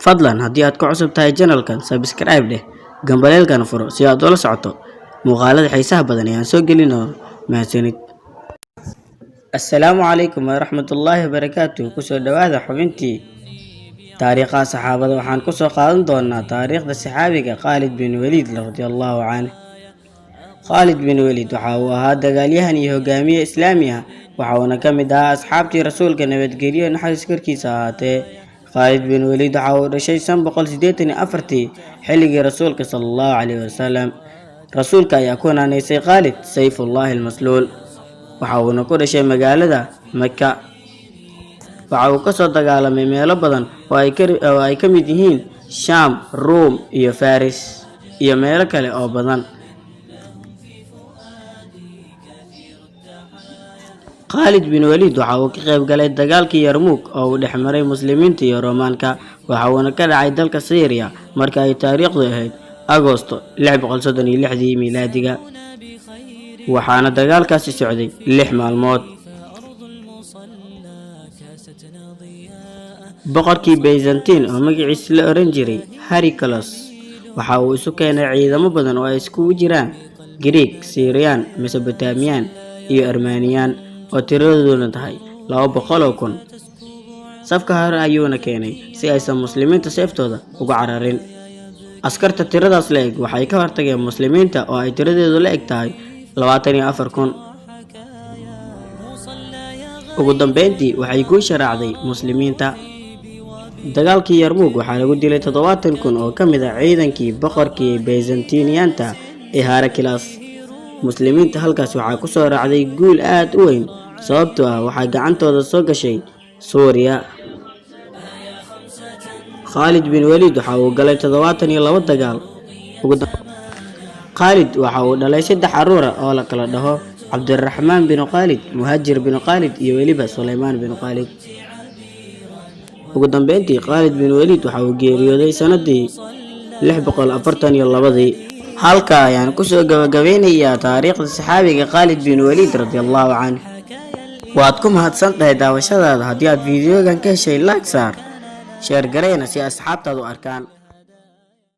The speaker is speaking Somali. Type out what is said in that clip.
fadlan haddii aad ku cusub tahay channelkan subscribe dheh gambaleelkana furo si aad ula socoto muuqaalada xiisaha badan ee aan soo gelino mahadsanid. Assalaamu calaykum waraxmatullaahi wabarakaatuh. Kusoo dhawaada xubintii taariikhda saxaabada. Waxaan kusoo qaadan doonaa taariikhda saxaabiga Khalid bin Walid radiyallahu anhu. Khalid bin Walid waxa uu ahaa dagaalyahan iyo hogaamiye islaami ah, waxaana ka mid ahaa asxaabtii rasuulka nabadgelyo naxariis korkiisa ahaatee. Khalid bin Walid waxa uu dhashay 584 xilligii rasuulka sallallahu alayhi wasallam. Rasuulka ayaa ku naanaysay Khalid Sayfullah al-Masluul. waxa uu ku dhashay magaalada Makka. waxa uu ka soo dagaalamay meelo badan oo ay ka mid yihiin Sham, Rome iyo Faris iyo meelo kale oo badan. Khalid bin Walid waxa uu ka qayb galay dagaalkii Yarmouk oo u dhexmaray muslimiinta iyo Roomaanka, waxa uuna ka dhacay dalka Syria marka ay taariikhdu ahayd Agoosto 636 miilaadiga, waxaana dagaalkaasi socday 6 maalmood. boqorkii Byzantine oo magaciisa la oran jiray Heraclius waxa uu isu keenay ciidamo badan oo ay iskugu jiraan Greek, Syrian, Mesopotamian iyo Armenian oo tiradooduna tahay 200,000. safka hore ayuuna keenay si aysan muslimiinta seeftooda uga cararin. askarta tiradaas la eg waxay ka hortageen muslimiinta oo ay tiradeedu la eg tahay 24,000. ugu dambeyntii waxay ku sharaacday muslimiinta. dagaalkii Yarmouk waxaa lagu dilay 70,000 oo ka mid ah ciidankii boqorkii Byzantiniyiinta ee Heraclius. muslimiinta halkaas waxaa ku soo raacday guul aad u weyn sababtoo ah waxaa gacantooda soo gashay Suuriya. Khalid bin Walid waxa uu galay 72 dagaal. Khalid waxa uu dhalay 3 carruur oo la kala dhaho Cabdiraxmaan bin Khalid, Muhaajir bin Khalid iyo weliba Sulaymaan bin Khalid. ugu dambeyntii Khalid bin Walid waxa uu geeriyooday sanadii 642. halka ayaan kusoo gabagabeynayaa taariikhda saxaabiga Khalid bin Walid radiyallahu anhu. waad ku mahadsantahay daawashadaada. haddii aad fiidiyogan ka heshay like saar, share gareena si asxaabtaadu arkaan.